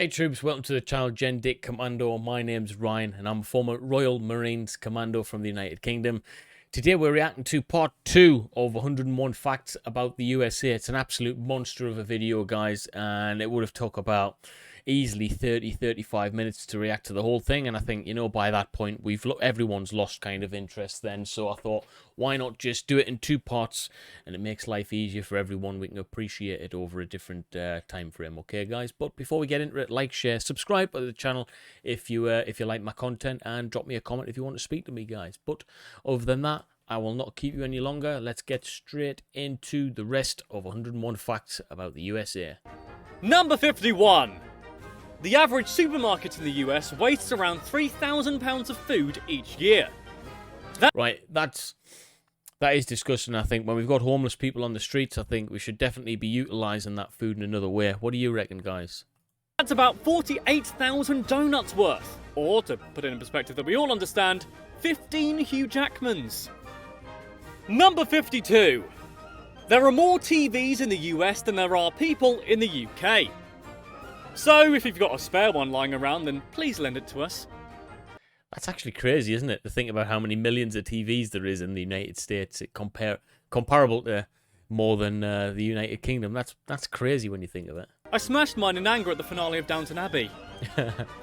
Hey troops, welcome to the channel Dit Commando. My name's Ryan and I'm a former Royal Marines Commando from the United Kingdom. Today we're reacting to part 2 of 101 facts about the USA. It's an absolute monster of a video, guys, and it would have took about easily 30-35 minutes to react to the whole thing, and I think, you know, by that point everyone's lost kind of interest then, so I thought, why not just do it in 2 parts, and it makes life easier for everyone. We can appreciate it over a different time frame, okay guys? But before we get into it, like, share, subscribe to the channel if you like my content, and drop me a comment if you want to speak to me, guys. But other than that, I will not keep you any longer. Let's get straight into the rest of 101 facts about the USA. Number 51. The average supermarket in the US wastes around £3,000 of food each year. Right, that is disgusting. I think when we've got homeless people on the streets, I think we should definitely be utilising that food in another way. What do you reckon, guys? That's about 48,000 donuts worth. Or, to put it in perspective that we all understand, 15 Hugh Jackmans. Number 52. There are more TVs in the US than there are people in the UK. So, if you've got a spare one lying around, then please lend it to us. That's actually crazy, isn't it? To think about how many millions of TVs there is in the United States, comparable to more than the United Kingdom. That's crazy when you think of it. I smashed mine in anger at the finale of Downton Abbey.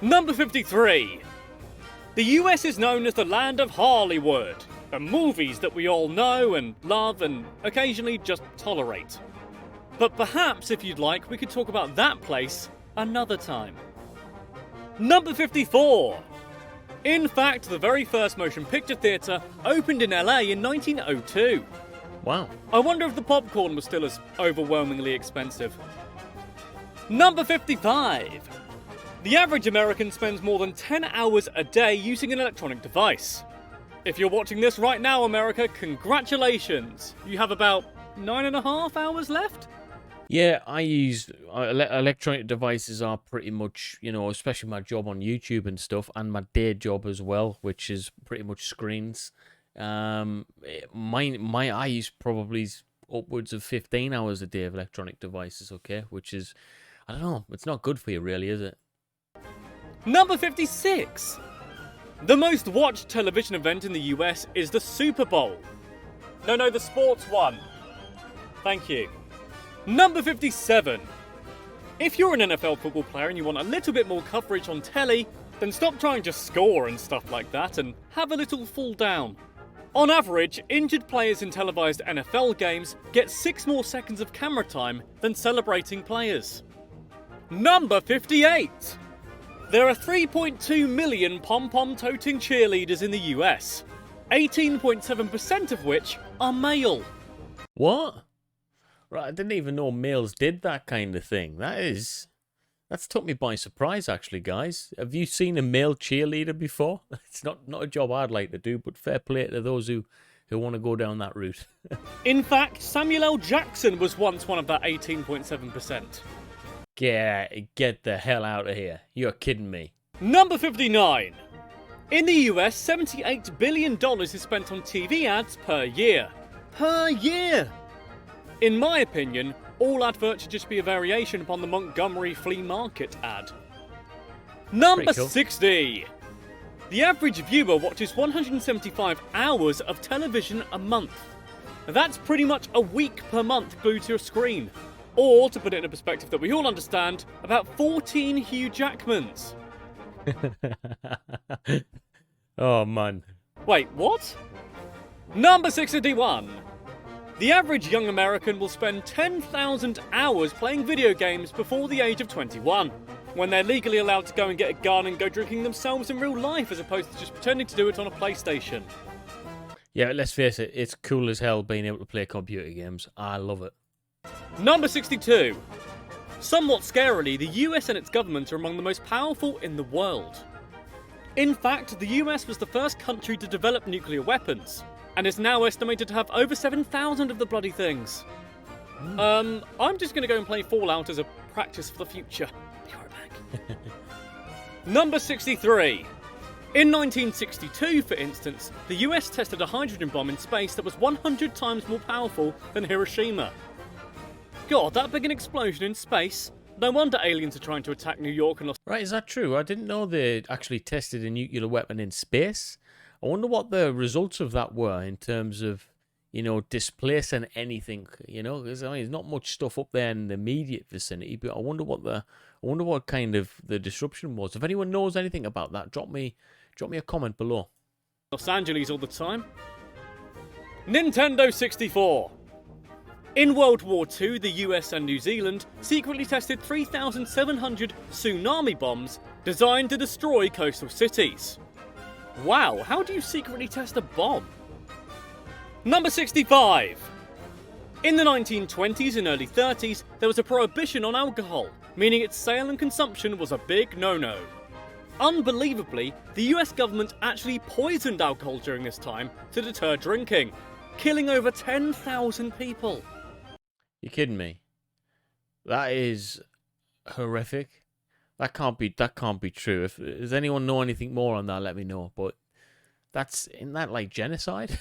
Number 53. The US is known as the land of Hollywood, and movies that we all know and love and occasionally just tolerate. But perhaps, if you'd like, we could talk about that place another time. Number 54. In fact, the very first motion picture theatre opened in LA in 1902. Wow. I wonder if the popcorn was still as overwhelmingly expensive. Number 55. The average American spends more than 10 hours a day using an electronic device. If you're watching this right now, America, congratulations. You have about 9.5 hours left? Yeah, I use electronic devices are pretty much, you know, especially my job on YouTube and stuff, and my day job as well, which is pretty much screens. I use probably upwards of 15 hours a day of electronic devices, okay, which is, I don't know, it's not good for you really, is it? Number 56. The most watched television event in the US is the Super Bowl. No, the sports one. Thank you. Number 57. If you're an NFL football player and you want a little bit more coverage on telly, then stop trying to score and stuff like that and have a little fall down. On average, injured players in televised NFL games get 6 more seconds of camera time than celebrating players. Number 58. There are 3.2 million pom-pom toting cheerleaders in the US, 18.7% of which are male. What? Right, I didn't even know males did that kind of thing. That's took me by surprise, actually, guys. Have you seen a male cheerleader before? It's not a job I'd like to do, but fair play to those who want to go down that route. In fact, Samuel L. Jackson was once one of that 18.7%. Get the hell out of here. You're kidding me. Number 59. In the US, $78 billion is spent on TV ads per year. Per year! In my opinion, all adverts should just be a variation upon the Montgomery flea market ad. Number cool. 60. The average viewer watches 175 hours of television a month. That's pretty much a week per month glued to a screen. Or, to put it in a perspective that we all understand, about 14 Hugh Jackmans. Oh, man. Wait, what? Number 61. The average young American will spend 10,000 hours playing video games before the age of 21, when they're legally allowed to go and get a gun and go drinking themselves in real life as opposed to just pretending to do it on a PlayStation. Yeah, let's face it, it's cool as hell being able to play computer games. I love it. Number 62. Somewhat scarily, the US and its government are among the most powerful in the world. In fact, the US was the first country to develop nuclear weapons, and is now estimated to have over 7,000 of the bloody things. I'm just going to go and play Fallout as a practice for the future. Be right back. Number 63. In 1962, for instance, the US tested a hydrogen bomb in space that was 100 times more powerful than Hiroshima. God, that big an explosion in space? No wonder aliens are trying to attack New York and Right, is that true? I didn't know they actually tested a nuclear weapon in space. I wonder what the results of that were in terms of, displacing anything. Because I mean, there's not much stuff up there in the immediate vicinity. But I wonder what kind of the disruption was. If anyone knows anything about that, drop me a comment below. Los Angeles all the time. Nintendo 64. In World War II, the US and New Zealand secretly tested 3,700 tsunami bombs designed to destroy coastal cities. Wow, how do you secretly test a bomb? Number 65. In the 1920s and early 30s, there was a prohibition on alcohol, meaning its sale and consumption was a big no-no. Unbelievably, the US government actually poisoned alcohol during this time to deter drinking, killing over 10,000 people. You're kidding me? That is horrific. That can't be true. If does anyone know anything more on that, let me know. But isn't that like genocide?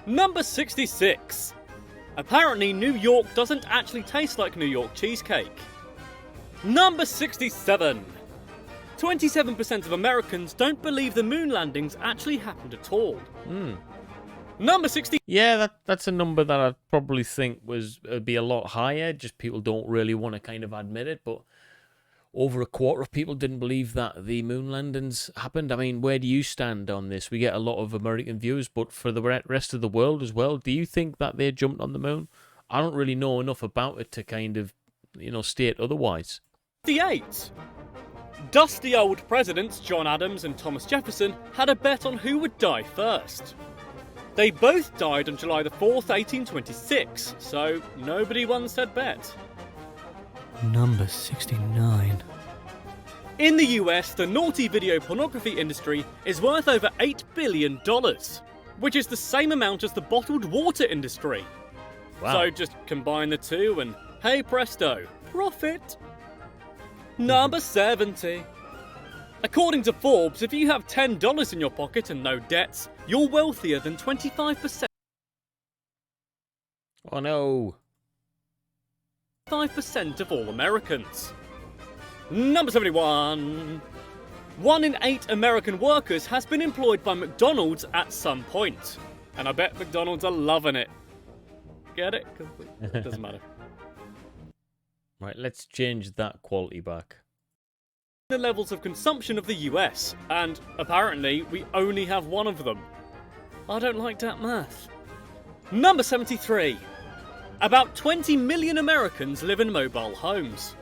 Number 66. Apparently, New York doesn't actually taste like New York cheesecake. Number 67. 27% of Americans don't believe the moon landings actually happened at all. Number 60. Yeah, that's a number that I'd probably think would be a lot higher. Just people don't really want to kind of admit it. But over a quarter of people didn't believe that the moon landings happened. I mean, where do you stand on this? We get a lot of American views, but for the rest of the world as well, do you think that they jumped on the moon? I don't really know enough about it to kind of, state otherwise. 58. Dusty old presidents John Adams and Thomas Jefferson had a bet on who would die first. They both died on July the 4th, 1826, so nobody won said bet. Number 69. In the US, the naughty video pornography industry is worth over $8 billion, which is the same amount as the bottled water industry. Wow. So just combine the two and hey presto, profit. Number 70. According to Forbes, if you have $10 in your pocket and no debts, you're wealthier than 25%. Oh no. 5% of all Americans. Number 71. 1 in 8 American workers has been employed by McDonald's at some point. And I bet McDonald's are loving it. Get it? 'Cause it doesn't matter. Right, let's change that quality back. The levels of consumption of the US, and apparently we only have one of them. I don't like that math. Number 73. About 20 million Americans live in mobile homes.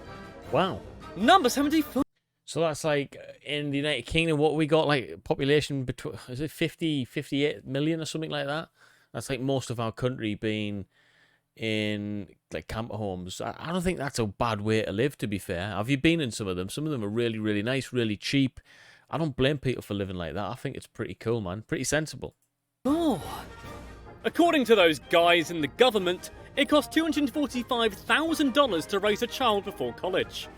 Wow. Number 74. So that's like in the United Kingdom, what we got like population between, is it 50, 58 million or something like that? That's like most of our country being in like camper homes. I don't think that's a bad way to live, to be fair. Have you been in some of them? Some of them are really, really nice, really cheap. I don't blame people for living like that. I think it's pretty cool, man. Pretty sensible. Oh. According to those guys in the government, it costs $245,000 to raise a child before college.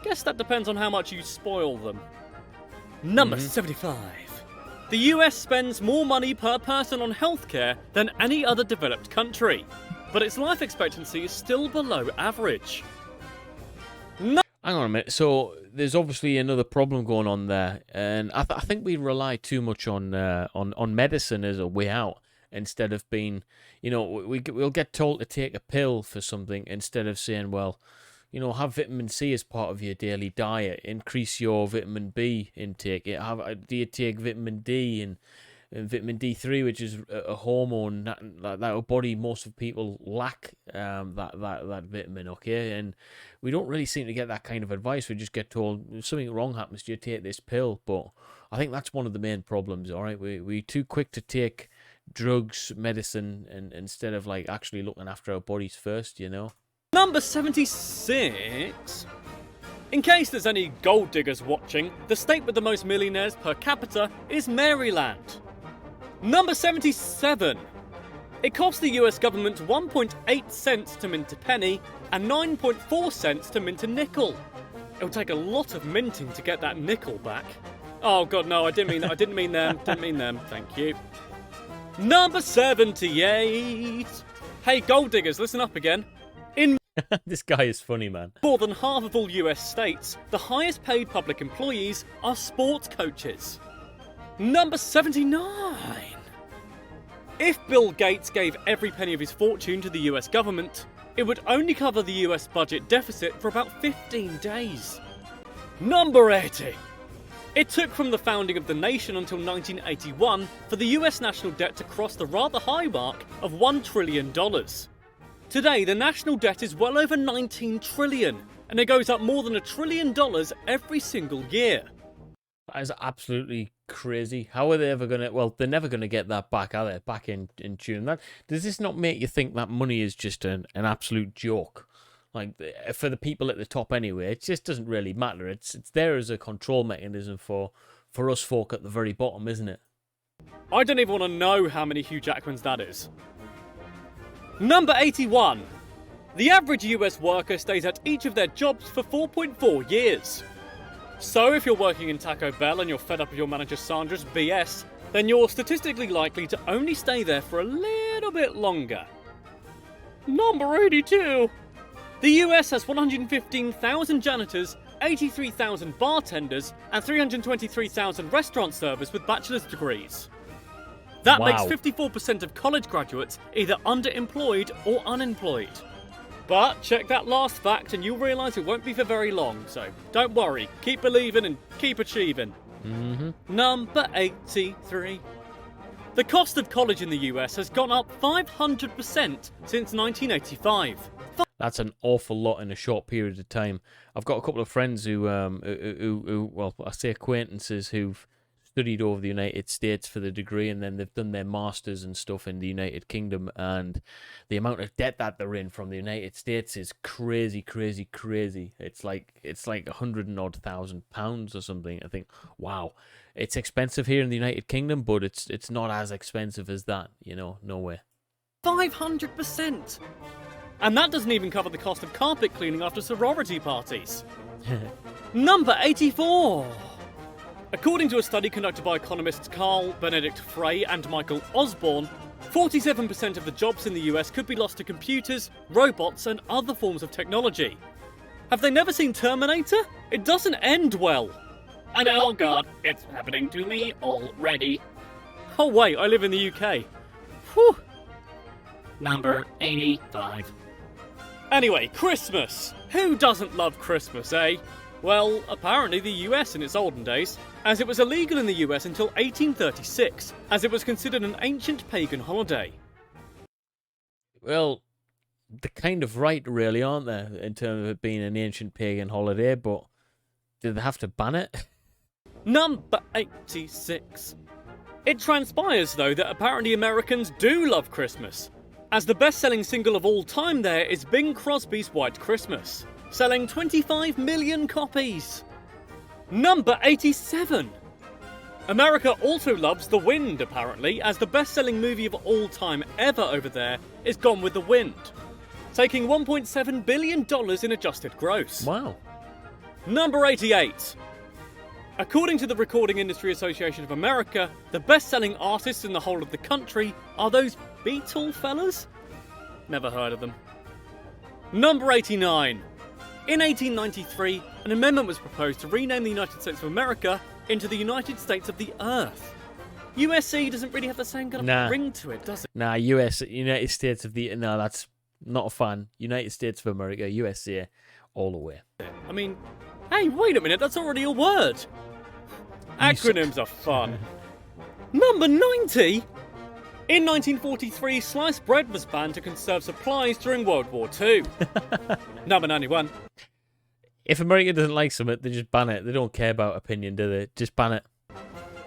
Guess that depends on how much you spoil them. Number 75. The US spends more money per person on healthcare than any other developed country, but its life expectancy is still below average. Hang on a minute. So there's obviously another problem going on there, and I think we rely too much on medicine as a way out instead of being, we'll get told to take a pill for something instead of saying, well, have vitamin C as part of your daily diet, increase your vitamin B intake. Do you take vitamin D and vitamin D3, which is a hormone that our body, most of people lack that vitamin, okay? And we don't really seem to get that kind of advice. We just get told if something wrong happens to you, take this pill. But I think that's one of the main problems, all right? We're too quick to take drugs, medicine, and instead of like actually looking after our bodies first, Number 76. In case there's any gold diggers watching, the state with the most millionaires per capita is Maryland. Number 77. It costs the US government 1.8 cents to mint a penny and 9.4 cents to mint a nickel. It'll take a lot of minting to get that nickel back. Oh god, no, I didn't mean that. I didn't mean them. Didn't mean them. Thank you. Number 78. Hey, gold diggers, listen up again. In This guy is funny, man. More than half of all US states, the highest paid public employees are sports coaches. Number 79. If Bill Gates gave every penny of his fortune to the US government, it would only cover the US budget deficit for about 15 days. Number 80. It took from the founding of the nation until 1981 for the US national debt to cross the rather high mark of $1 trillion. Today, the national debt is well over 19 trillion, and it goes up more than $1 trillion every single year. That is absolutely crazy. How are they ever going to... Well, they're never going to get that back, are they? Back in tune. Does this not make you think that money is just an absolute joke? Like, for the people at the top anyway, it just doesn't really matter. It's there as a control mechanism for us folk at the very bottom, isn't it? I don't even want to know how many Hugh Jackmans that is. Number 81. The average US worker stays at each of their jobs for 4.4 years. So if you're working in Taco Bell and you're fed up with your manager Sandra's BS, then you're statistically likely to only stay there for a little bit longer. Number 82. The US has 115,000 janitors, 83,000 bartenders, and 323,000 restaurant servers with bachelor's degrees. That makes 54% of college graduates either underemployed or unemployed. But check that last fact and you'll realise it won't be for very long, so don't worry, keep believing and keep achieving. Number 83. The cost of college in the US has gone up 500% since 1985. That's an awful lot in a short period of time. I've got a couple of friends who well, I say acquaintances who've studied over the United States for the degree, and then they've done their masters and stuff in the United Kingdom, and the amount of debt that they're in from the United States is crazy. It's like £100,000 or something. I think, wow, it's expensive here in the United Kingdom, but it's not as expensive as that, no way. 500%! And that doesn't even cover the cost of carpet cleaning after sorority parties. Number 84. According to a study conducted by economists Carl Benedict Frey and Michael Osborne, 47% of the jobs in the US could be lost to computers, robots, and other forms of technology. Have they never seen Terminator? It doesn't end well. And oh god, it's happening to me already. Oh wait, I live in the UK. Whew. Number 85. Anyway, Christmas. Who doesn't love Christmas, eh? Well, apparently the US in its olden days, as it was illegal in the US until 1836, as it was considered an ancient pagan holiday. Well, they're kind of right, really, aren't they, in terms of it being an ancient pagan holiday, but did they have to ban it? Number 86. It transpires, though, that apparently Americans do love Christmas, as the best-selling single of all time there is Bing Crosby's White Christmas, selling 25 million copies. Number 87. America also loves The Wind, apparently, as the best-selling movie of all time ever over there is Gone with the Wind, taking $1.7 billion in adjusted gross. Wow. Number 88. According to the Recording Industry Association of America, the best-selling artists in the whole of the country are those Beatle fellas? Never heard of them. Number 89. In 1893, an amendment was proposed to rename the United States of America into the United States of the Earth. USC doesn't really have the same kind of ring to it, does it? Nah, United States of the... No, that's not a fan. United States of America, USA, all the way. I mean, hey, wait a minute, that's already a word. Acronyms are fun. Number 90? In 1943, sliced bread was banned to conserve supplies during World War II. Number 91. If America doesn't like something, they just ban it. They don't care about opinion, do they? Just ban it.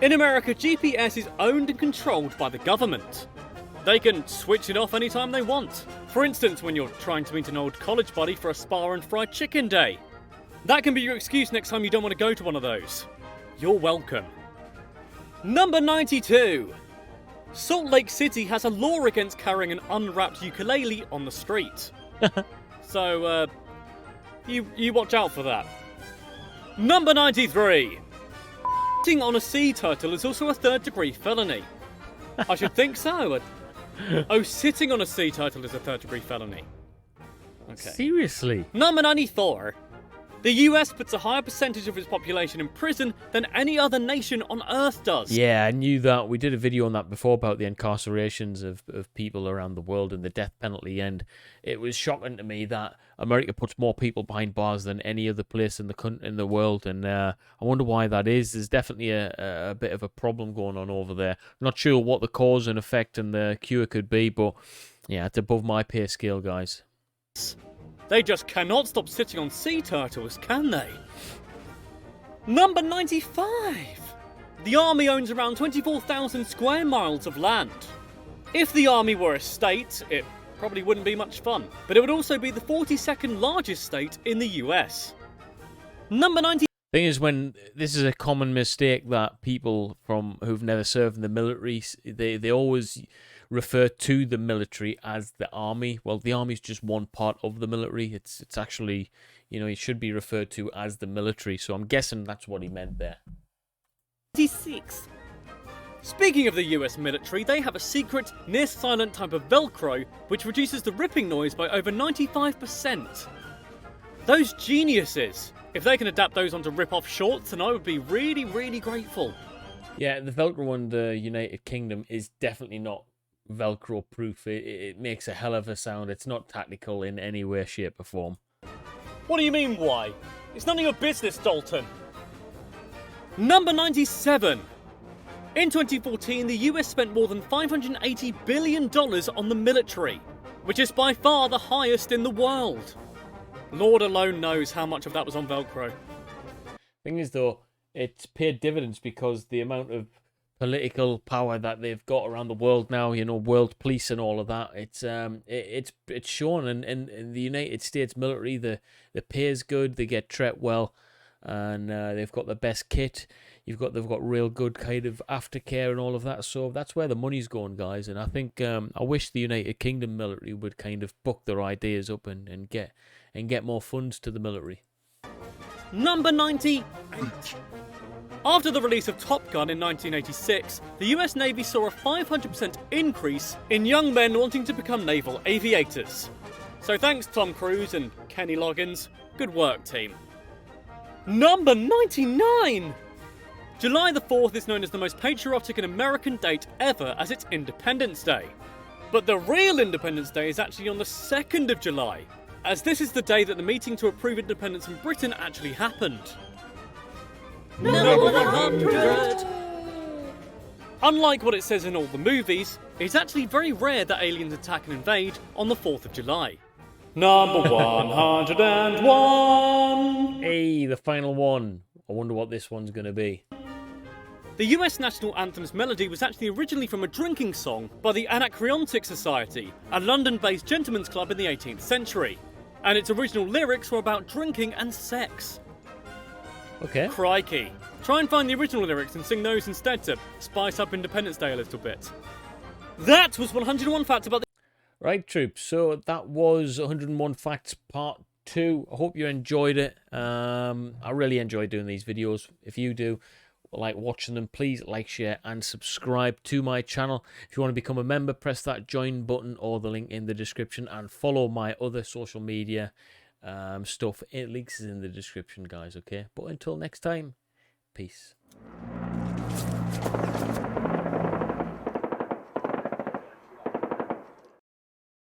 In America, GPS is owned and controlled by the government. They can switch it off anytime they want. For instance, when you're trying to meet an old college buddy for a spa and fried chicken day. That can be your excuse next time you don't want to go to one of those. You're welcome. Number 92. Salt Lake City has a law against carrying an unwrapped ukulele on the street. So, you watch out for that. Number 93. Sitting on a sea turtle is also a third-degree felony. I should think so. Oh, sitting on a sea turtle is a third-degree felony. Okay. Seriously? Number 94. The US puts a higher percentage of its population in prison than any other nation on Earth does. Yeah, I knew that. We did a video on that before about the incarcerations of people around the world and the death penalty, and it was shocking to me that America puts more people behind bars than any other place in the world, and I wonder why that is. There's definitely a bit of a problem going on over there. Not sure what the cause and effect and the cure could be, but yeah, it's above my pay scale, guys. They just cannot stop sitting on sea turtles, can they? Number 95. The army owns around 24,000 square miles of land. If the army were a state, it probably wouldn't be much fun, but it would also be the 42nd largest state in the US. Number 90. Thing is, when this is a common mistake that people who've never served in the military, they always refer to the military as the army. Well, the army is just one part of the military. It's actually, it should be referred to as the military. So I'm guessing that's what he meant there. 96. Speaking of the US military, they have a secret, near-silent type of Velcro which reduces the ripping noise by over 95%. Those geniuses! If they can adapt those onto rip-off shorts, then I would be really, really grateful. Yeah, the Velcro on the United Kingdom is definitely not Velcro proof. It makes a hell of a sound. It's not tactical in any way, shape or form. What do you mean, why? It's none of your business, Dalton. Number 97. In 2014, the US spent more than $580 billion on the military, which is by far the highest in the world. Lord alone knows how much of that was on Velcro. Thing is, though, it's paid dividends because the amount of political power that they've got around the world now, world police and all of that, it's shown. And in the United States military, the pay is good, they get treated well, and they've got the best kit. They've got real good kind of aftercare and all of that. So that's where the money's going, guys. And I think I wish the United Kingdom military would kind of buck their ideas up and get more funds to the military. Number 98. After the release of Top Gun in 1986, the US Navy saw a 500% increase in young men wanting to become naval aviators. So thanks Tom Cruise and Kenny Loggins. Good work, team. Number 99! July the 4th is known as the most patriotic and American date ever as it's Independence Day. But the real Independence Day is actually on the 2nd of July, as this is the day that the meeting to approve independence in Britain actually happened. Number 100! Unlike what it says in all the movies, it's actually very rare that aliens attack and invade on the 4th of July. Number 101! Hey, the final one. I wonder what this one's going to be. The US national anthem's melody was actually originally from a drinking song by the Anacreontic Society, a London-based gentleman's club in the 18th century. And its original lyrics were about drinking and sex. Okay. Crikey. Try and find the original lyrics and sing those instead to spice up Independence Day a little bit. That was 101 facts about the... Right, troops. So that was 101 Facts Part 2. I hope you enjoyed it. I really enjoy doing these videos. If you do like watching them, please like, share and subscribe to my channel. If you want to become a member, press that join button or the link in the description, and follow my other social media stuff. It links is in the description, guys. Okay, but until next time, peace.